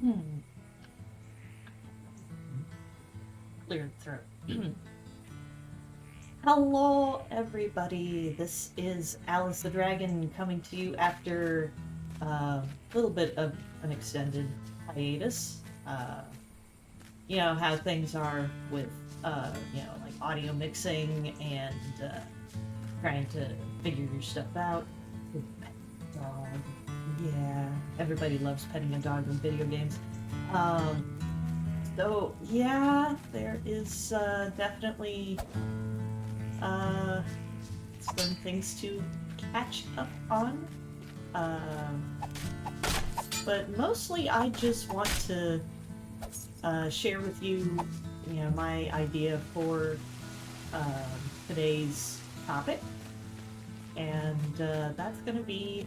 Hmm. Clear throat. Hello, everybody. This is Alice the Dragon coming to you after a little bit of an extended hiatus. You know how things are with, like audio mixing and trying to figure your stuff out. With pet dog. Yeah, everybody loves petting a dog in video games. Um, so, yeah, there is definitely uh, some things to catch up on. Um, but mostly, I just want to share with you, my idea for today's topic, and that's going to be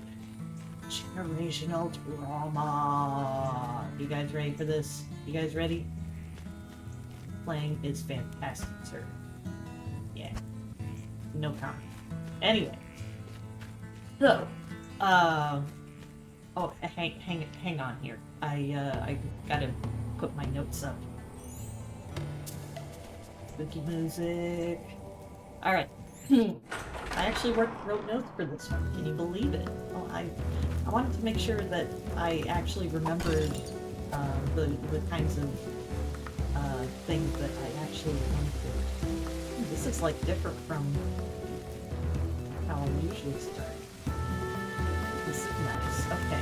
generational trauma. You guys ready for this? You guys ready? Playing is fantastic, sir. Yeah, no comment. Anyway, so, oh, hang on here. I gotta put my notes up. Spooky music. All right. I actually wrote notes for this one. Can you believe it? Well, I wanted to make sure that I actually remembered the kinds of things that I actually wanted. This is like different from how I usually start. This is nice. Okay.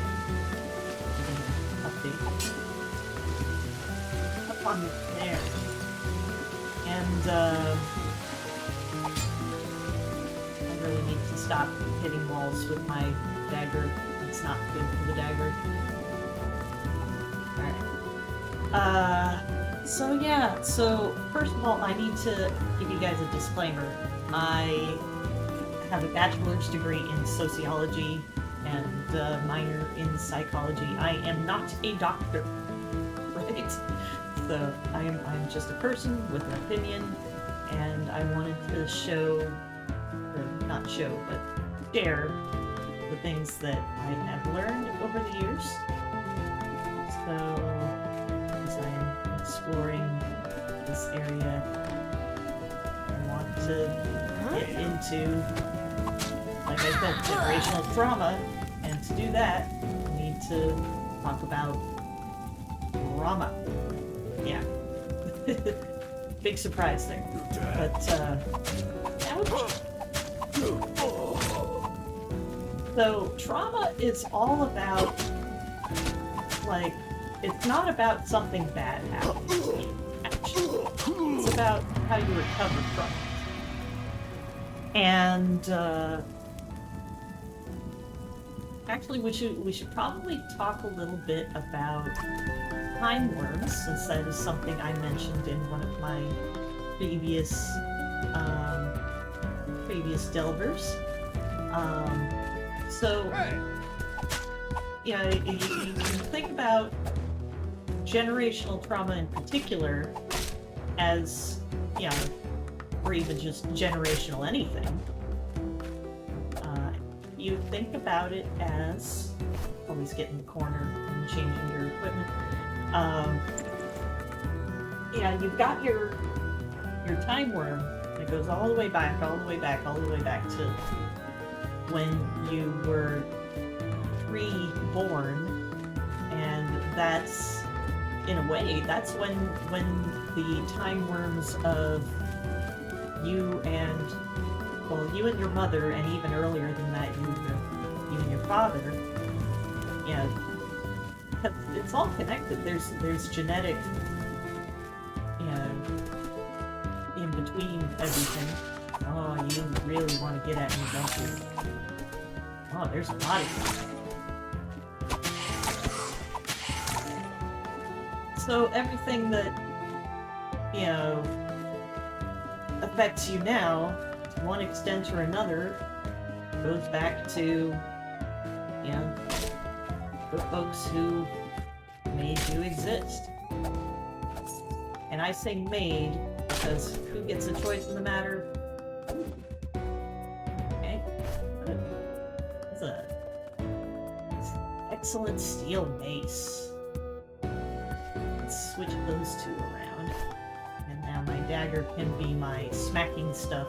Update. Up on there. And I really need to stop hitting walls with my dagger. It's not good for the dagger. Alright. So first of all, I need to give you guys a disclaimer. I have a bachelor's degree in sociology and a minor in psychology. I am not a doctor, right? So I'm just a person with an opinion, and I wanted to show, or not show, but share the things that I have learned over the years. So, as I am exploring this area, I want to get into, like I said, generational trauma, and to do that, I need to talk about trauma. Yeah. Big surprise there. But, ouch. So, trauma is all about, like, it's not about something bad happening to you, actually. It's about how you recover from it. And, actually, we should probably talk a little bit about time worms, since that is something I mentioned in one of my previous delvers. So, you think about generational trauma in particular as, or even just generational anything. You think about it as, always get in the corner and changing your equipment. You've got your time worm that goes all the way back to when you were pre-born, and that's, in a way, that's when the time worms of you and your mother, and even earlier than that, you and your father, it's all connected. There's genetic, in between everything. Oh, you really want to get at me, don't you? Oh, there's a lot of you. So everything that, affects you now, to one extent or another, goes back to, the folks who made you exist. And I say made because who gets a choice in the matter? Okay. It's an excellent steel mace. switch those two around. And now my dagger can be my smacking stuff.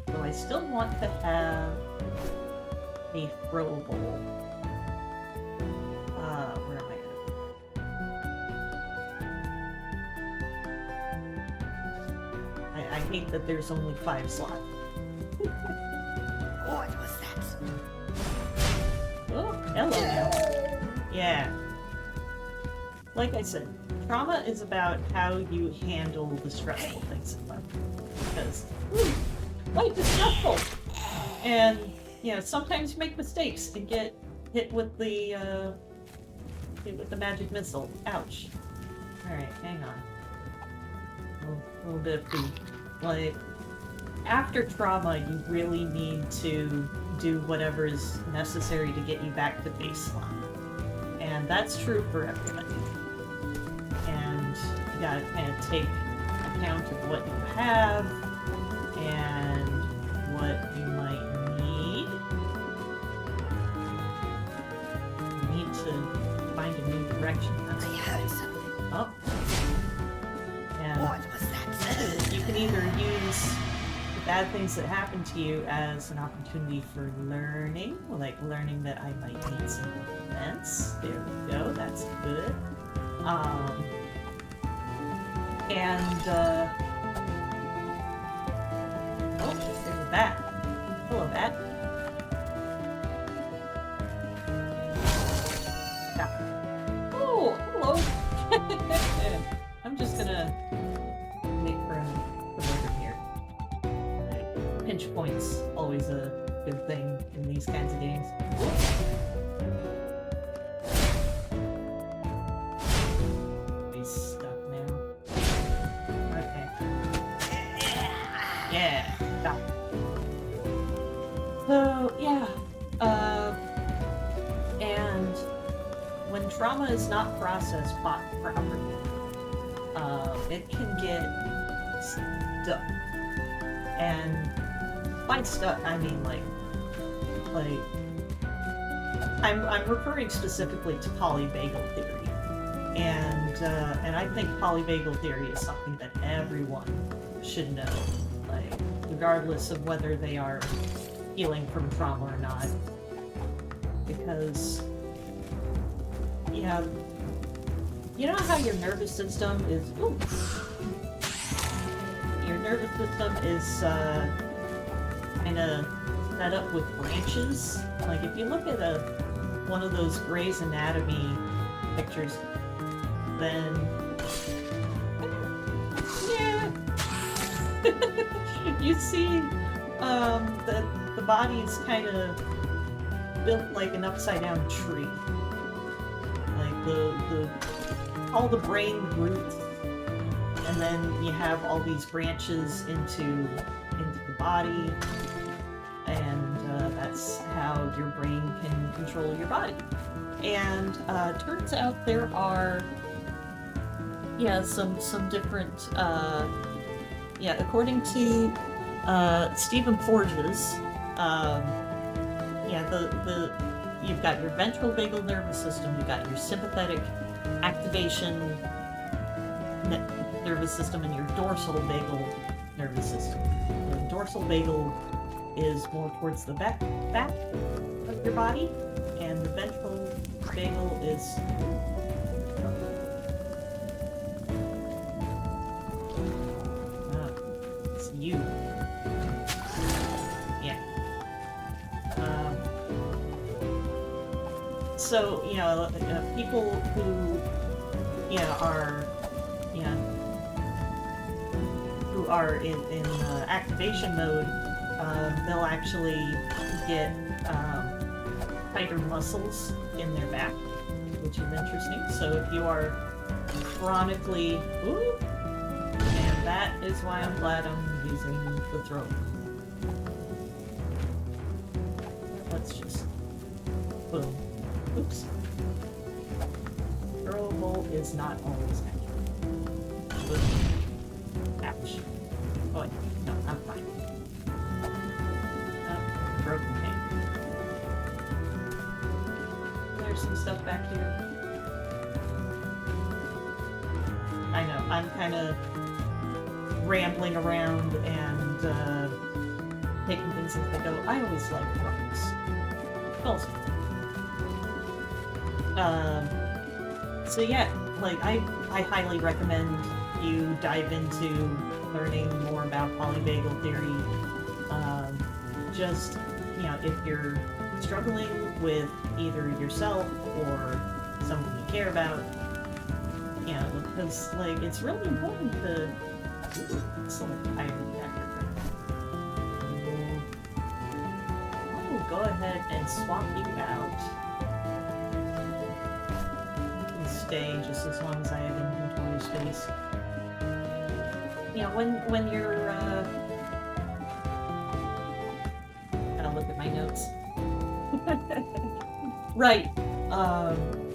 So I still want to have a throwable. Where am I? I hate that there's only 5 slots. What was that? Oh, hello now. Yeah. Like I said, trauma is about how you handle the stressful things in life. Because life is stressful. And, you know, sometimes you make mistakes and get hit with the magic missile. Ouch. Alright, hang on. A little bit of food. Like, after trauma, you really need to do whatever is necessary to get you back to baseline. And that's true for everybody. And you gotta kind of take account of what you have and what you might need. You need to find a new direction. That's I heard something. up. And What was that? you can either use the bad things that happen to you as an opportunity for learning, like learning that I might need some defense. There we go, that's good. Oh, there's a bat. Hello, bat. Yeah. Oh, hello. I'm just gonna wait for him to come over here. Pinch points, always a good thing in these kinds of games. He's stuck now. Okay. Yeah, stop. So, yeah. And when trauma is not processed properly, it can get stuck. And by stuck, I mean like I'm referring specifically to polyvagal theory, and I think polyvagal theory is something that everyone should know, like regardless of whether they are healing from trauma or not, because you know how your nervous system is. Ooh, your nervous system is kind of set up with branches. Like if you look at one of those Grey's Anatomy pictures, then yeah, you see that the body is kind of built like an upside down tree. Like all the brain roots, and then you have all these branches into the body, and that's how your brain can control your body. And turns out there are some different according to Stephen Porges, you've got your ventral vagal nervous system, you've got your sympathetic activation nervous system, and your dorsal vagal nervous system. The dorsal vagal is more towards the back of your body, and the ventral vagal is it's you. Yeah. So, people who, are in activation mode, they'll actually get tighter muscles in their back, which is interesting. So if you are chronically, and that is why I'm glad I'm using the throw. Let's just, boom. Oops. Throwable is not always accurate. Boom. Ouch. Oh, no, I'm fine. Oh, broken hand. There's some stuff back here. I'm kind of rambling around and taking things as they go. I always like books. Also. So yeah, like I highly recommend you dive into learning more about polyvagal theory. Just, you know, if you're struggling with either yourself or someone you care about, you know, because like it's really important to select higher factor. I will go ahead and swap you out. You can stay just as long as I have inventory space. You know, when you're gotta look at my notes. Right.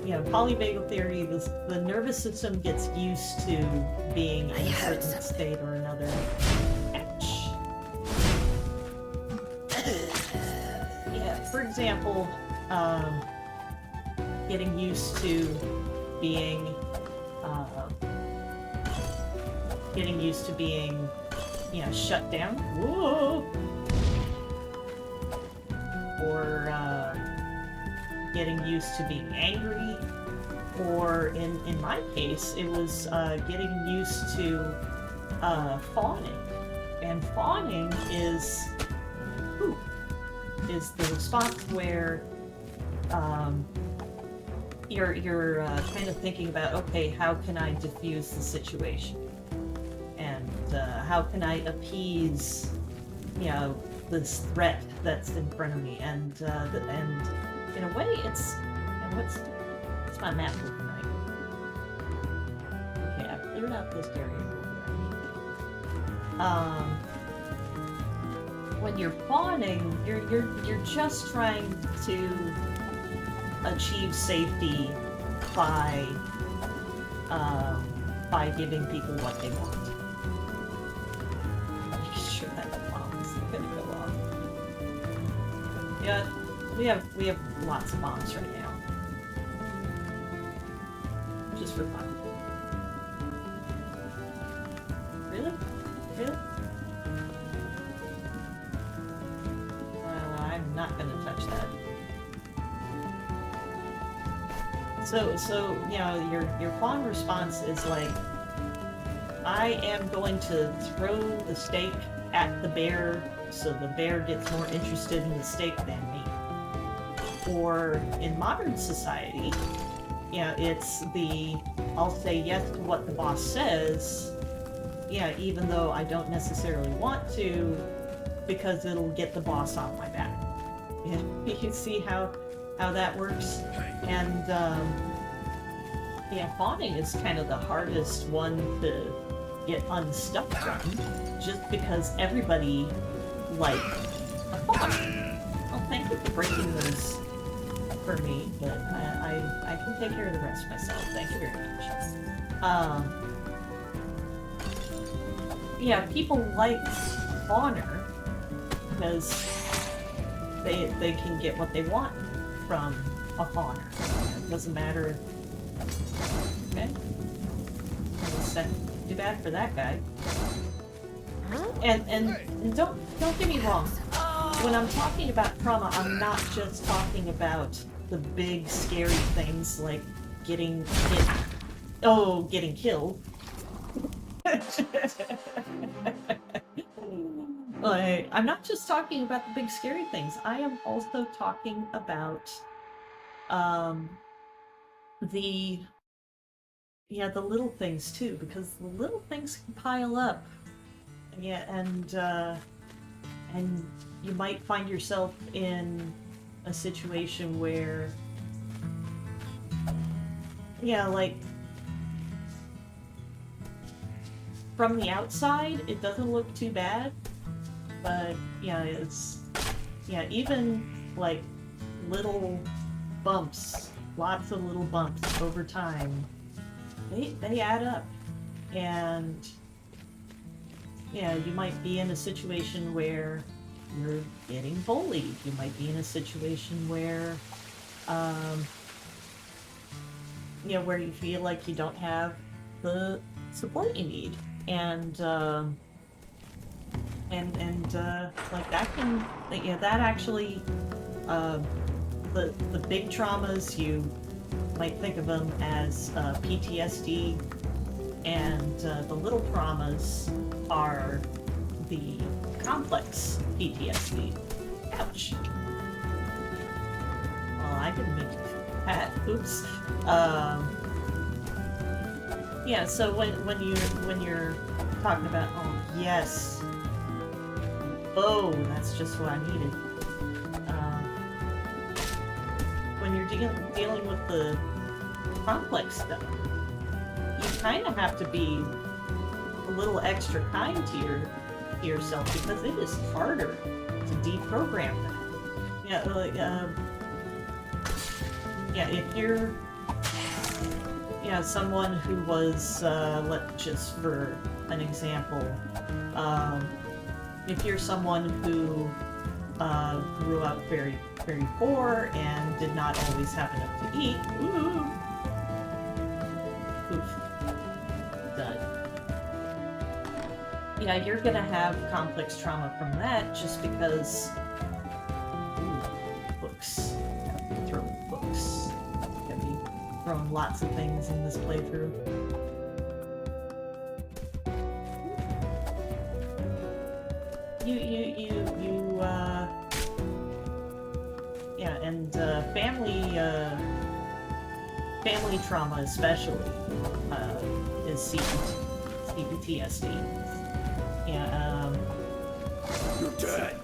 You know, polyvagal theory, the nervous system gets used to being in a certain state or another. Ouch. Yeah, for example, getting used to being, you know, shut down. Whoa! Or, getting used to being angry, or in my case, it was getting used to fawning. And fawning is the response where you're kind of thinking about, okay, how can I diffuse the situation, and how can I appease, you know, this threat that's in front of me, and in a way, it's, and what's my map looking like? Okay, I've cleared out this area. When you're fawning, you're just trying to achieve safety by giving people what they want. Make sure that bomb's gonna go off. Yeah. We have lots of bombs right now. Just for fun. Really? Really? Well, I'm not gonna touch that. So you know, your fawn response is like, I am going to throw the steak at the bear so the bear gets more interested in the steak than me. Or in modern society, you know, it's the I'll say yes to what the boss says, yeah, even though I don't necessarily want to, because it'll get the boss off my back. You can see how that works. And yeah, fawning is kind of the hardest one to get unstuck from, just because everybody likes a fawn. Well, thank you for breaking those for me, but I can take care of the rest myself. Thank you very much. Yeah, people like fawner because they can get what they want from a fawner. It doesn't matter. Okay. Too bad for that guy. And don't get me wrong. When I'm talking about trauma, I'm not just talking about the big scary things like getting killed. Like, I'm not just talking about the big scary things. I am also talking about the little things too, because the little things can pile up. Yeah, and you might find yourself in a situation where, yeah, like, from the outside, it doesn't look too bad, but, yeah, it's, yeah, even, like, little bumps, lots of little bumps over time, they add up, and, yeah, you might be in a situation where you're getting bullied. You might be in a situation where, where you feel like you don't have the support you need, and like that can, yeah, that actually, the big traumas, you might think of them as PTSD, and the little traumas are the complex PTSD. Ouch. Well, I didn't mean that. Oops. Yeah. So when you're talking about, oh yes, oh that's just what I needed. When you're dealing with the complex stuff, you kind of have to be a little extra kind to yourself, because it is harder to deprogram that. Yeah, like yeah, if you're someone who was let's just for an example, if you're someone who grew up very very poor and did not always have enough to eat, oof, done. Yeah, you're gonna have complex trauma from that just because. Books. Throwing books. Gonna be throwing lots of things in this playthrough. Yeah, and family trauma especially is CPTSD. Yeah, You're dead.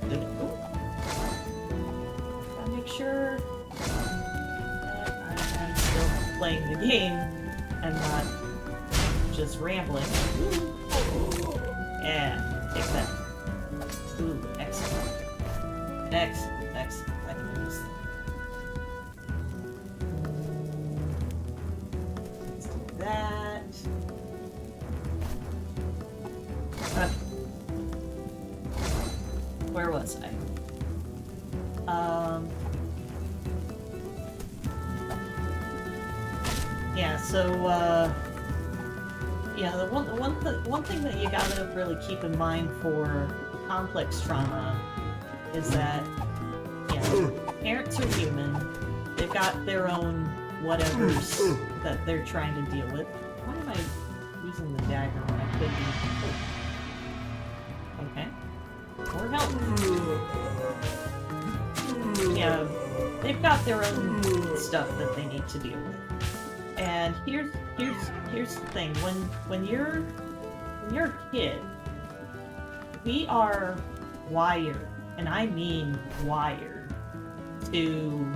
Gotta make sure that I'm still playing the game and not just rambling. Yeah, take that. Ooh, excellent. Excellent, excellent. Let's do that. Where was I? Yeah, so, yeah, the one thing that you gotta really keep in mind for complex trauma is that, yeah, parents are human. They've got their own whatevers that they're trying to deal with. Why am I using the dagger when I could be... Okay. More help. Yeah, they've got their own stuff that they need to deal with. And here's the thing. When you're a kid, we are wired, and I mean wired, to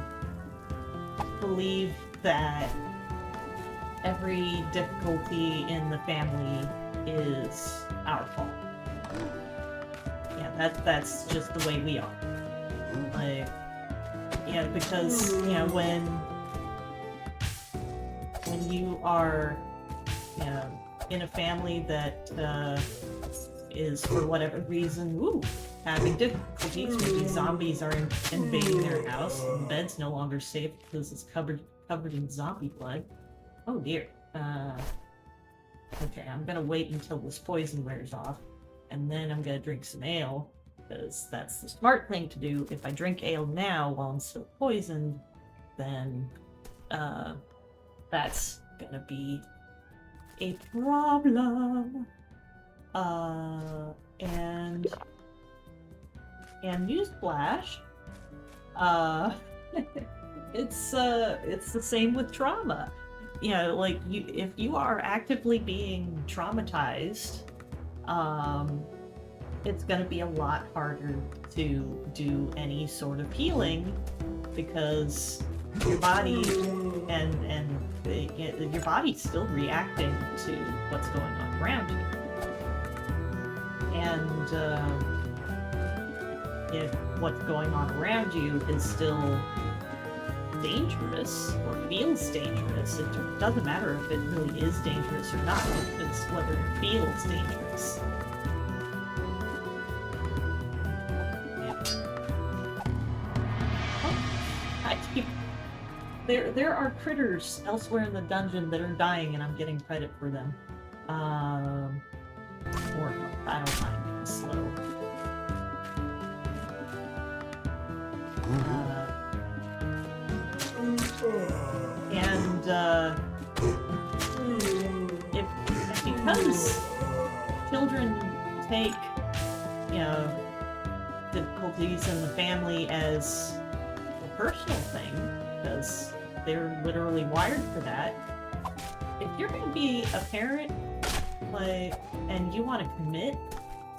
believe that every difficulty in the family is our fault. Yeah, that's just the way we are. Like, yeah, because, you know, when you are, you know, in a family that is, for whatever reason, having difficulties, maybe zombies are invading their house, and the bed's no longer safe because it's covered in zombie blood. Oh dear. Okay, I'm gonna wait until this poison wears off, and then I'm gonna drink some ale, because that's the smart thing to do. If I drink ale now while I'm still poisoned, then that's gonna be a problem. And newsflash, it's the same with trauma. You know, like, if you are actively being traumatized, it's gonna be a lot harder to do any sort of healing, because your body your body's still reacting to what's going on around you. And if what's going on around you is still dangerous or feels dangerous, it doesn't matter if it really is dangerous or not, it's whether it feels dangerous. There are critters elsewhere in the dungeon that are dying, and I'm getting credit for them. Or I don't mind being slow. And if because children take, you know, difficulties in the family as a personal thing, because they're literally wired for that. If you're going to be a parent, like, and you want to commit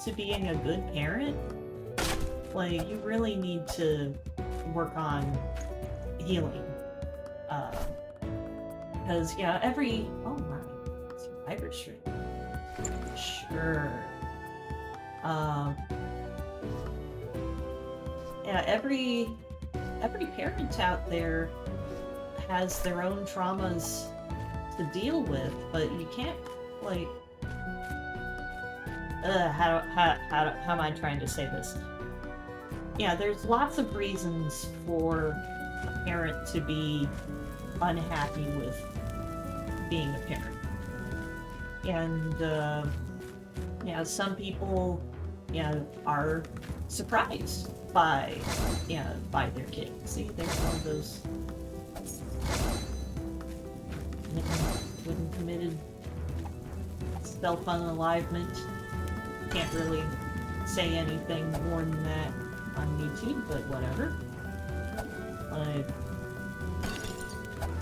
to being a good parent, like, you really need to work on healing. Because, yeah, oh my, survivor stream. Sure. Yeah, every parent out there has their own traumas to deal with, but you can't, like, how am I trying to say this? Yeah, there's lots of reasons for a parent to be unhappy with being a parent. And, yeah, some people, are surprised by their kid. See, there's one of those wooden committed self-unalivement. Can't really say anything more than that on YouTube, but whatever.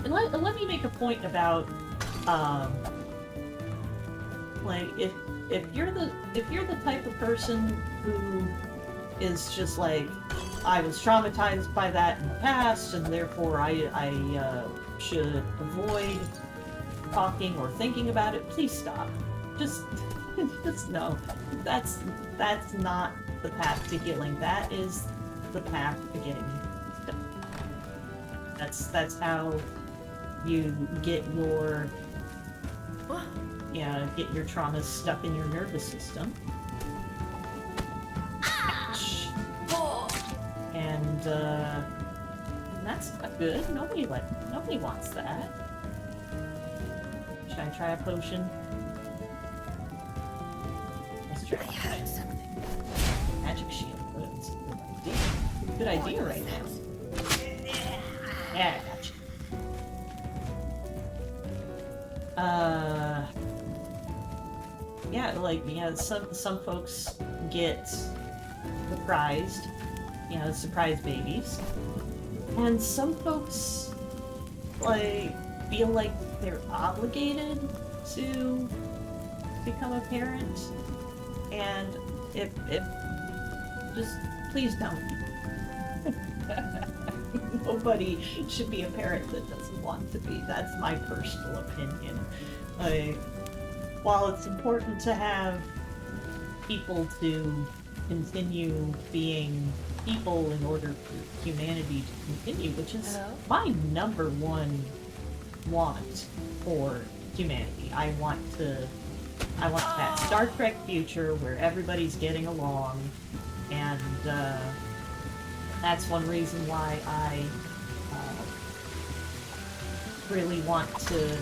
And let me make a point about like if you're the type of person who is just like, I was traumatized by that in the past, and therefore I should avoid talking or thinking about it, please stop. Just no. That's not the path to healing. That is the path to getting stuck. That's how you get your traumas stuck in your nervous system. And that's not good. Nobody wants that. Should I try a potion? Let's try something. magic shield. That's a good idea right now. Yeah, I gotcha. Some folks get surprised, surprise babies. And some folks, feel like they're obligated to become a parent. And if just please don't. Nobody should be a parent that doesn't want to be. That's my personal opinion. While it's important to have people to continue being people in order for humanity to continue, which is my number one want for humanity. I want to have Star Trek future where everybody's getting along, and that's one reason why I really want to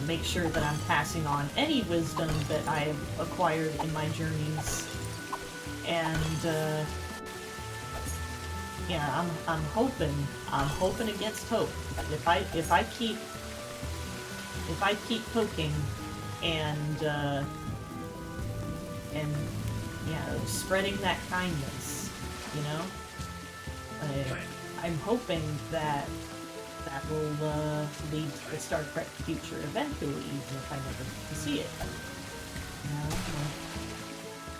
make sure that I'm passing on any wisdom that I have acquired in my journeys. And I'm hoping against hope. If I keep poking and spreading that kindness, I'm hoping that will lead to the Star Trek future eventually, even if I never get to see it.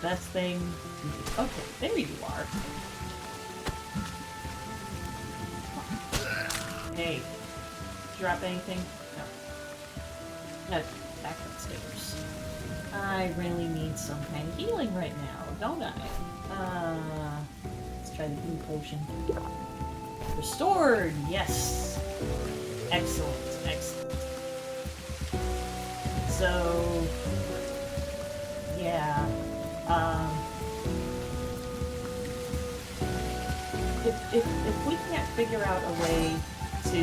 Best thing. Okay, there you are. Hey, drop anything? No. No, back upstairs. I really need some kind of healing right now, don't I? Let's try the blue potion. Restored! Yes! Excellent, excellent. So, yeah, if we can't figure out a way to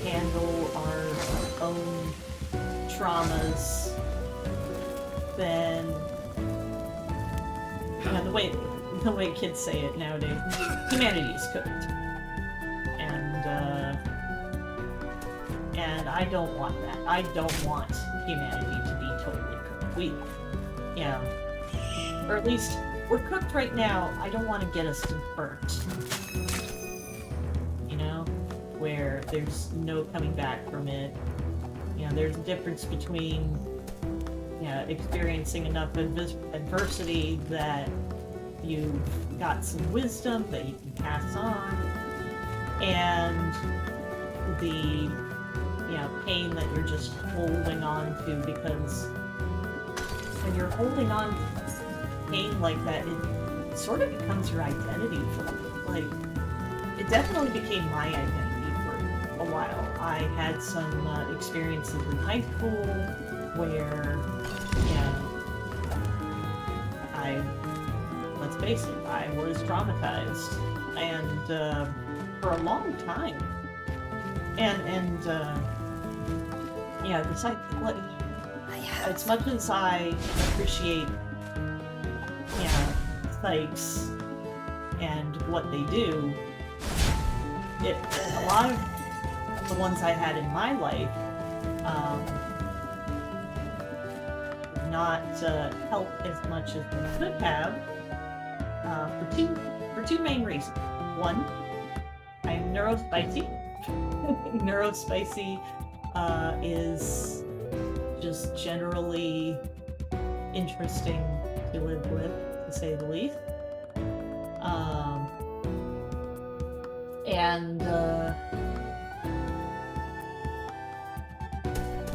handle our own traumas, then the way kids say it nowadays, humanity is cooked, and I don't want that. I don't want humanity to be totally cooked. Or at least we're cooked right now. I don't want to get us burnt. Where there's no coming back from it. There's a difference between, experiencing enough adversity that you've got some wisdom that you can pass on, and the, pain that you're just holding on to, because when you're holding on to pain like that, it sort of becomes your identity it definitely became my identity a while. I had some experiences in high school where, let's face it, I was traumatized, and for a long time. As much as I appreciate, psychs and what they do, a lot of the ones I had in my life did not help as much as they could have, for two main reasons. One, I'm neurospicy. Neurospicy is just generally interesting to live with, to say the least.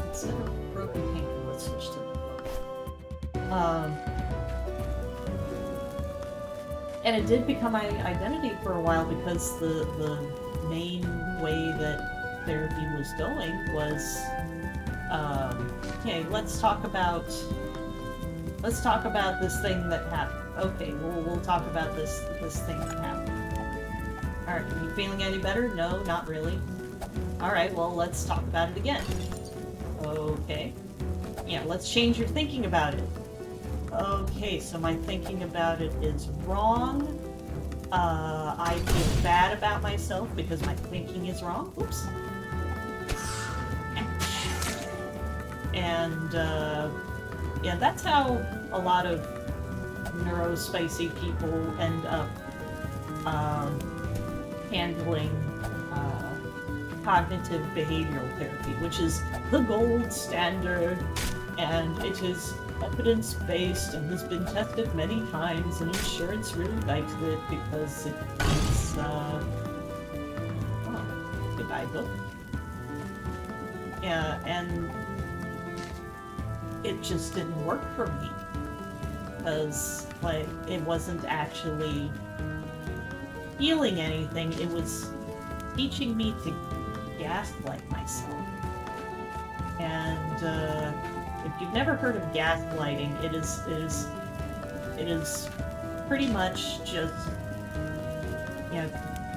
Instead of broken painting, let's switch to the book. And it did become my identity for a while, because the main way that therapy was going was, okay, let's talk about this thing that happened. Okay, we'll talk about this thing that happened. Alright, are you feeling any better? No, not really. Alright, well, let's talk about it again. Okay. Let's change your thinking about it. Okay, so my thinking about it is wrong. I feel bad about myself because my thinking is wrong. Oops. And, that's how a lot of neurospicy people end up handling cognitive behavioral therapy, which is the gold standard, and it is evidence-based and has been tested many times, and insurance really likes it because it is, goodbye book. Yeah, and it just didn't work for me, because, it wasn't actually healing anything. It was teaching me to gaslight myself. And if you've never heard of gaslighting, it is pretty much just,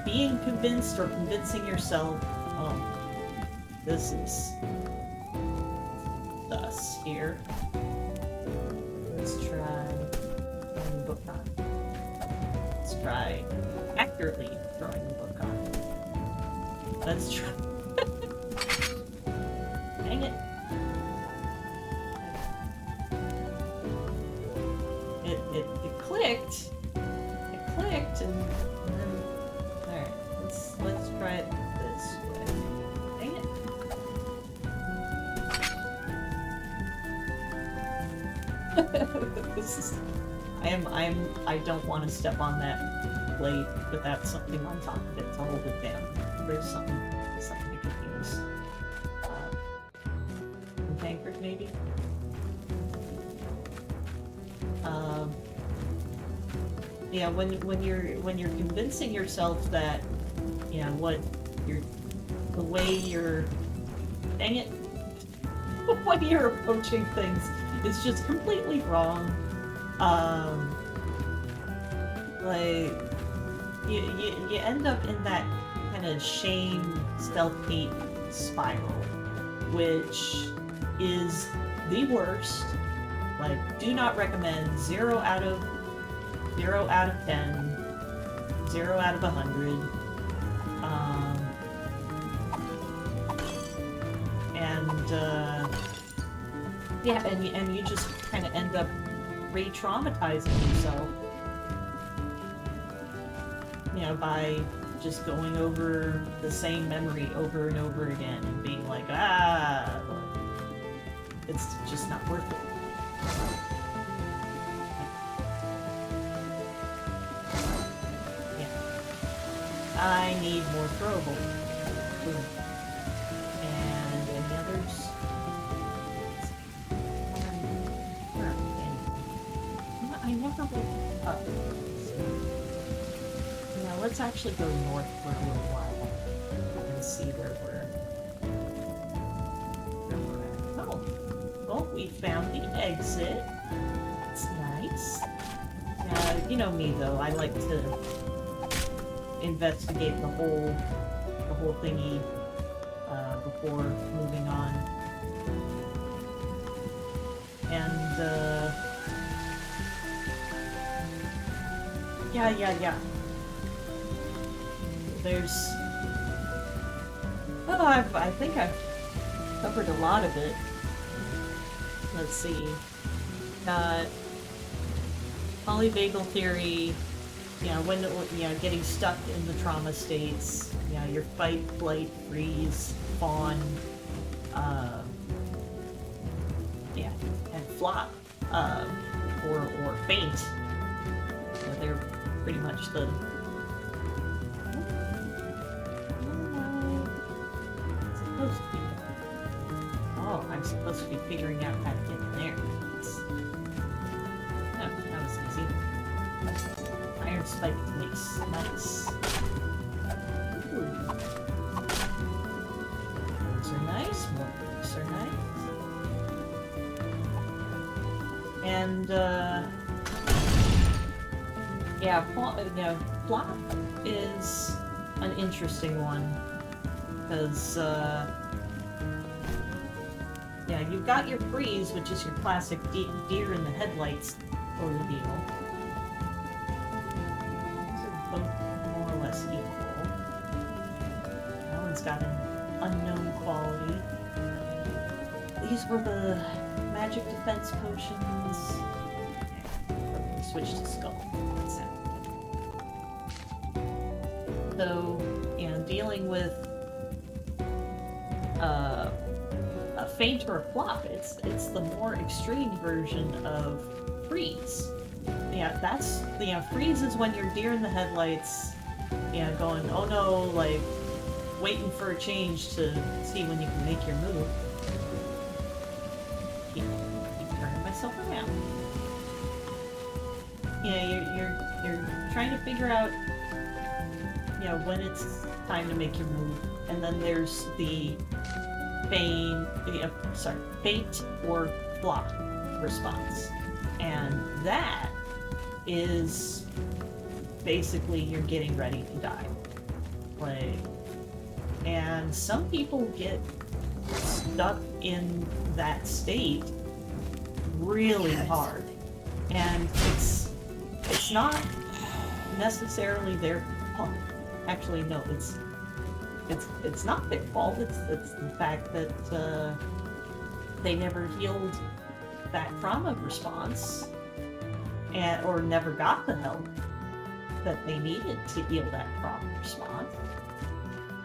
being convinced or convincing yourself, oh, this is us here. Let's try throwing the book on. Let's try accurately throwing the book on. Let's try. Dang it. It clicked. It clicked, and then, alright, let's try it this way. Dang it. This is, I don't want to step on that plate without something on top of it to hold it down. There's something I could use. Tankard, maybe? Yeah, when you're convincing yourself that, the way you're, dang it, when you're approaching things is just completely wrong. You end up in that kind of shame, self-hate spiral, which is the worst. Like, do not recommend 0 out of 10, 0 out of 100. Yeah, and you just kind of end up re-traumatizing yourself, you know, by just going over the same memory over and over again and being like, it's just not worth it. Yeah. I need more throwable. And any others? I never went up. Now let's actually go north for a little while and see where we're at. Oh, well, we found the exit. It's nice. You know me though, I like to investigate the whole thingy before moving on. And yeah. There's... Oh, I think I've covered a lot of it. Let's see. Got polyvagal theory, you know, when, you know, getting stuck in the trauma states, you know, your fight, flight, freeze, fawn, yeah, and flop, or faint. You know, they're pretty much the... Oh, I'm supposed to be figuring out how to get in there. No, that was easy. Iron spike mace. Nice. Ooh. Those are nice. More books are nice. And, yeah, Flop is an interesting one. Because, yeah, you've got your freeze, which is your classic deer in the headlights ordeal. These are both more or less equal. That one's got an unknown quality. These were the magic defense potions. Okay, switch to skull. So, you know, dealing with a faint or a flop, it's the more extreme version of freeze. Yeah, that's, you know, freeze is when you're deer in the headlights, you know, going, oh no, like, waiting for a change to see when you can make your move. Keep turning myself around. Yeah, you're trying to figure out, you know, when it's time to make your move, and then there's the faint or flop response, and that is basically you're getting ready to die. Like, and some people get stuck in that state really hard, and it's not necessarily their fault. Actually, no, it's not their fault. It's the fact that they never healed that trauma response, or never got the help that they needed to heal that trauma response,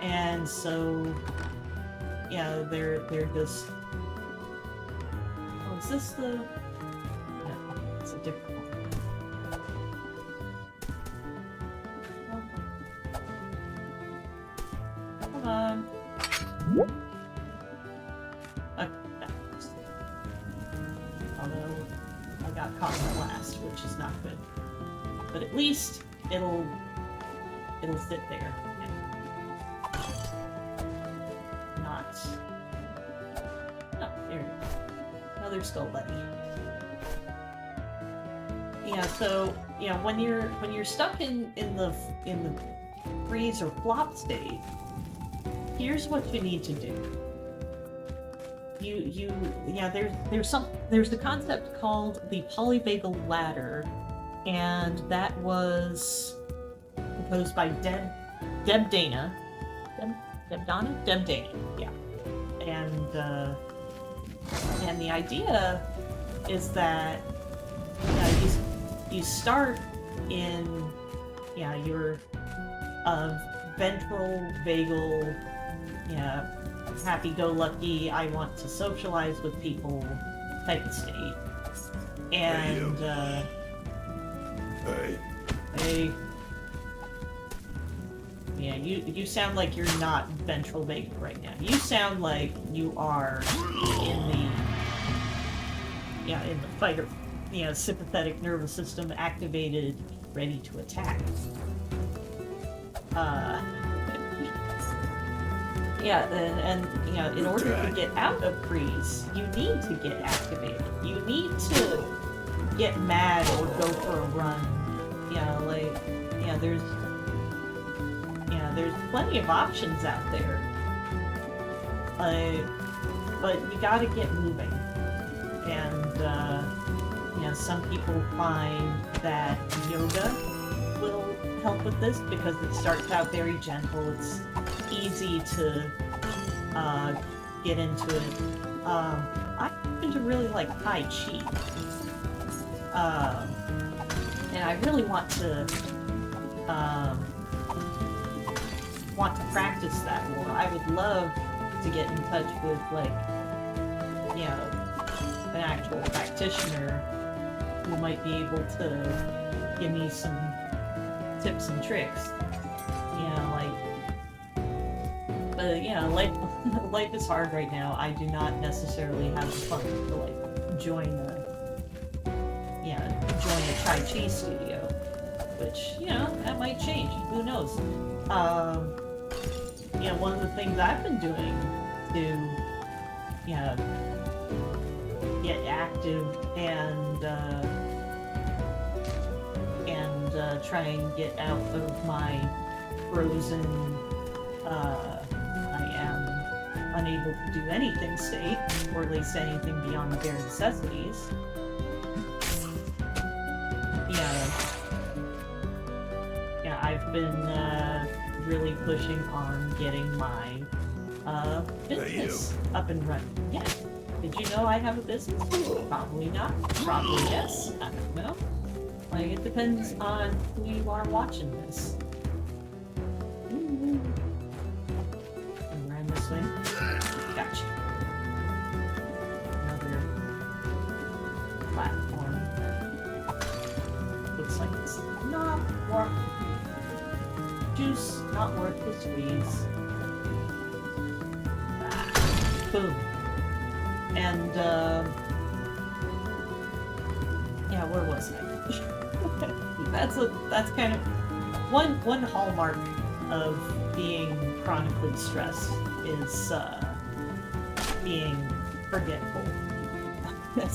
and so yeah, they're just. Oh, is this the? No, it's a different one. Come on. Okay, that works. Although I got caught in the blast, which is not good. But at least it'll sit there. Not. Oh, there it is. Another skull buddy. Yeah, so yeah, when you're stuck in the freeze or flop state, here's what you need to do. there's the concept called the polyvagal ladder, and that was proposed by Deb Dana. Deb Dana, yeah. And the idea is that you start in your ventral vagal, happy-go-lucky, I want to socialize with people type of state. And hey. Yeah, you sound like you're not ventral vagal right now. You sound like you are in the fight or sympathetic nervous system activated, ready to attack. And in order to get out of freeze, you need to get activated. You need to get mad or go for a run. There's plenty of options out there. But you gotta get moving. And, some people find that yoga will help with this because it starts out very gentle. It's easy to get into it. I happen to really like Tai Chi. And I really want to practice that more. I would love to get in touch with an actual practitioner who might be able to give me some tips and tricks. Life is hard right now. I do not necessarily have the funds to join a Tai Chi studio, which that might change. Who knows? One of the things I've been doing to get active and try and get out of my frozen I am unable to do anything state, or at least anything beyond the bare necessities. I've been really pushing on getting my business up and running. Yeah. Did you know I have a business? Probably not. Probably yes. I don't know. It depends on who you are watching this. And around this way. Gotcha. Another platform. Looks like it's not worth juice, not worth the squeeze. Boom. And where was I? that's kind of one hallmark of being chronically stressed is being forgetful. But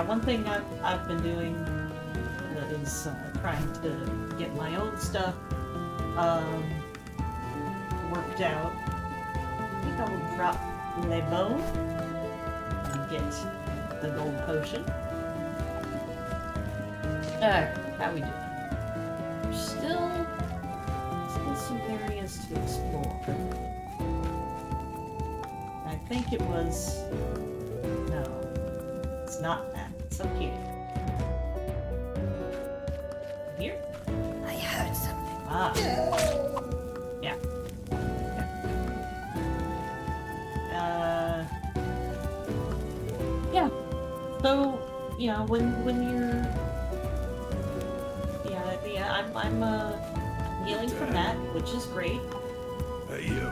one thing I've been doing is trying to get my own stuff worked out. I think I will drop Les Beaux and get the gold potion. How we doing? There's still some areas to explore. I think it was... No, it's not that. It's up here. Here? I heard something. Ah. Yeah. So, when you're... I'm healing from that, which is great. Hey, you.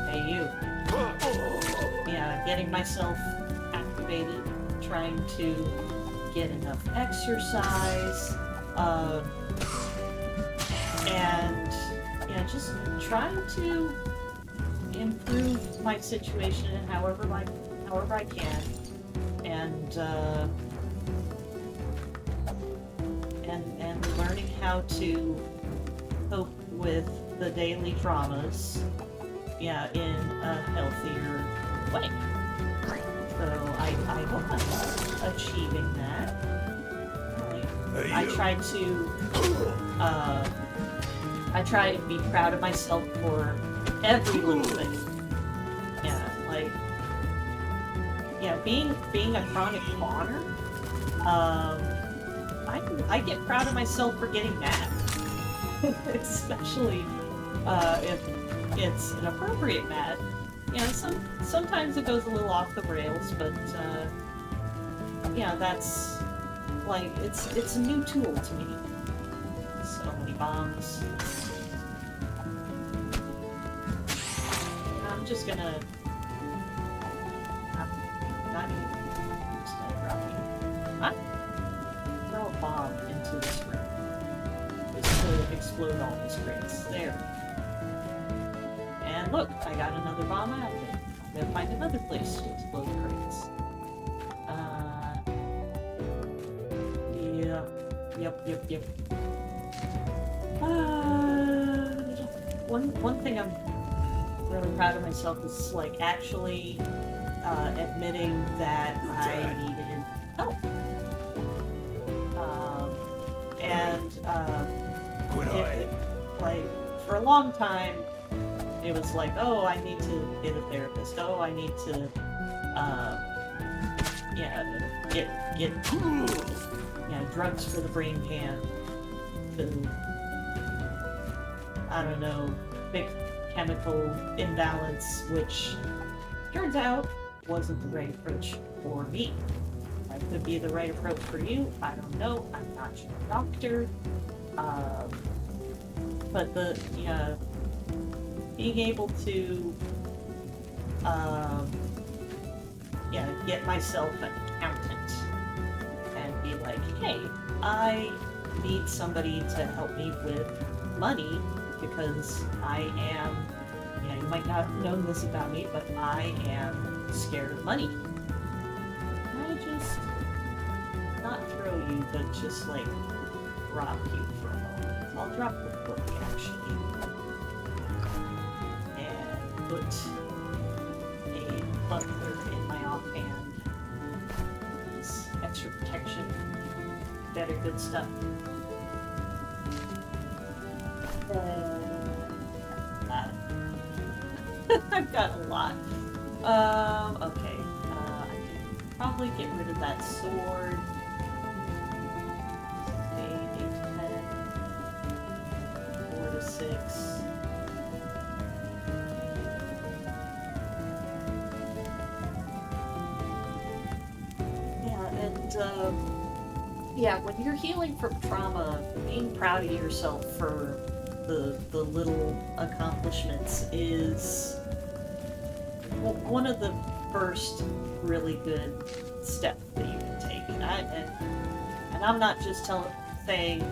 Hey, you. Getting myself activated, trying to get enough exercise, and just trying to improve my situation however I can, and learning how to cope with the daily traumas, yeah, in a healthier way. So I hope I'm achieving that. I try to I try to be proud of myself for every little thing. Yeah, like being a chronic goner. I get proud of myself for getting mad, especially if it's an appropriate mad. Yeah, sometimes it goes a little off the rails, but yeah, that's like it's a new tool to me. So many bombs. I'm just gonna not even just gonna drop it. Huh? Throw a bomb into this room just to explode all these crates. There. And look, I got another bomb out of it. I'm gonna find another place to explode crates. Yep. One thing I'm really proud of myself is like actually admitting that I needed help. Like for a long time, it was like, oh, I need to get a therapist. Oh, I need to, get drugs for the brain pan. To, I don't know, fix chemical imbalance, which turns out wasn't the right approach for me. That could be the right approach for you. I don't know. I'm not your doctor. But being able to, get myself an accountant and be like, hey, I need somebody to help me with money because I am, you might not have known this about me, but I am scared of money. Can I just not throw you, but just like drop you for a moment? I'll drop the book actually. And put a butler in my offhand. It's extra protection. Better good stuff. I've got a lot. Okay. I can probably get rid of that sword. 8 to 10. 4 to 6. Yeah, when you're healing from trauma, being proud of yourself for the little accomplishments is one of the first really good steps that you can take. And I'm not just saying,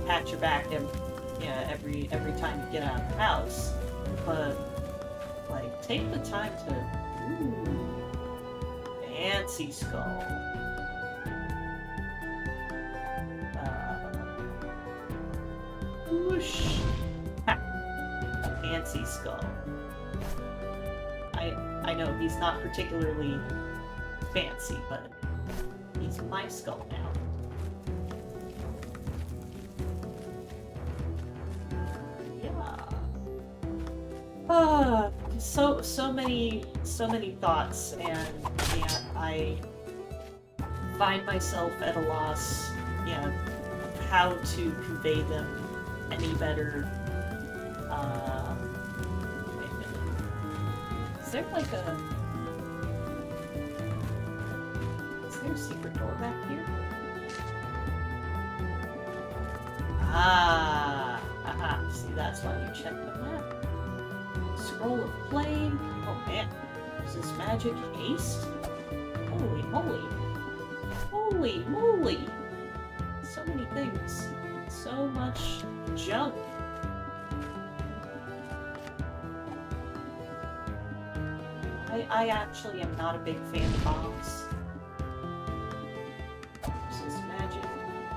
pat your back every time you get out of the house, but like take the time to fancy skull. Whoosh. Ha. A fancy skull. I know he's not particularly fancy, but he's my skull now. Yeah. So many thoughts, and I find myself at a loss, how to convey them any better. Wait a minute. Is there a secret door back here? Aha. See, that's why you check the map. Scroll of flame. Oh man, is this magic haste? Holy moly. Holy moly. So many things. So much junk. I actually am not a big fan of bombs. This is magic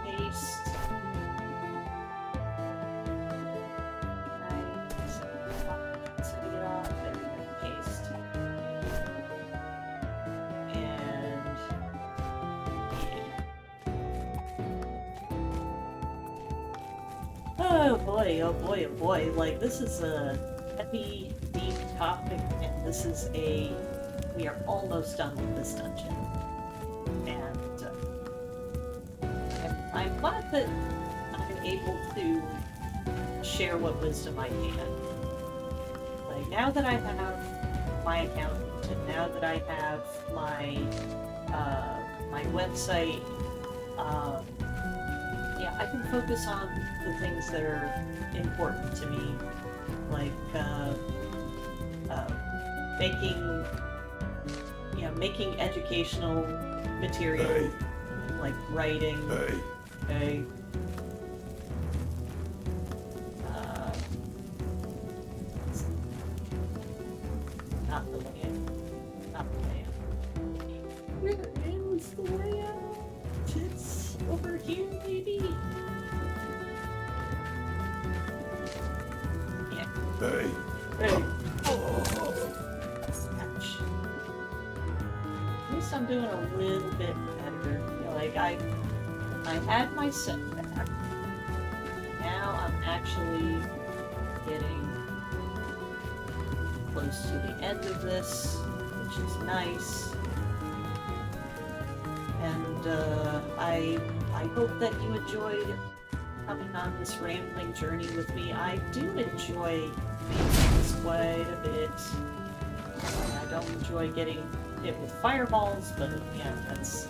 paste. boy, oh boy, oh boy, oh boy. Like, this is a heavy, deep topic, and this is a. We are almost done with this dungeon. And I'm glad that I'm able to share what wisdom I can. Like, now that I have my account, and now that I have my website, yeah, I can focus on the things that are important to me, like making, making educational material, Hey. like writing. Hey. Okay. Uh, not the layout. Not the layout. Where is the layout? It's over here, maybe? Yeah. Hey. Hey. Oh. Ouch. At least I'm doing a little bit better. Like, I had my setback. Now I'm actually getting close to the end of this, which is nice. And I hope that you enjoyed coming on this rambling journey with me. I do enjoy making this quite a bit. I don't enjoy getting hit with fireballs, but yeah, that's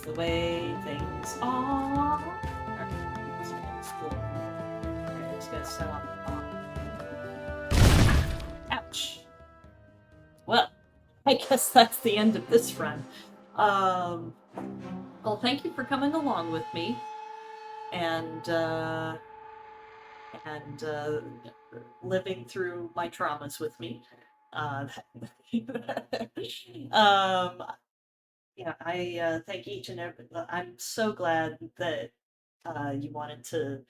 the way things are. Alright, let's explore. Alright, I'm just gonna set off the bomb. Ouch! Well, I guess that's the end of this run. Well, thank you for coming along with me, and living through my traumas with me. Um, yeah, I thank each and every. I'm so glad that you wanted to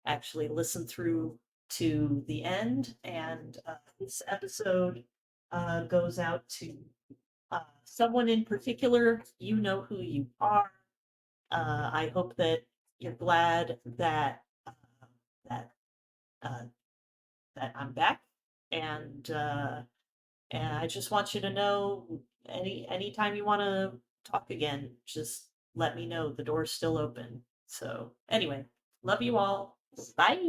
actually listen through to the end, and this episode goes out to someone in particular. You know who you are. I hope that you're glad that uh, that I'm back, and I just want you to know anytime you want to talk again, just let me know. The door's still open. So anyway, love you all. Bye.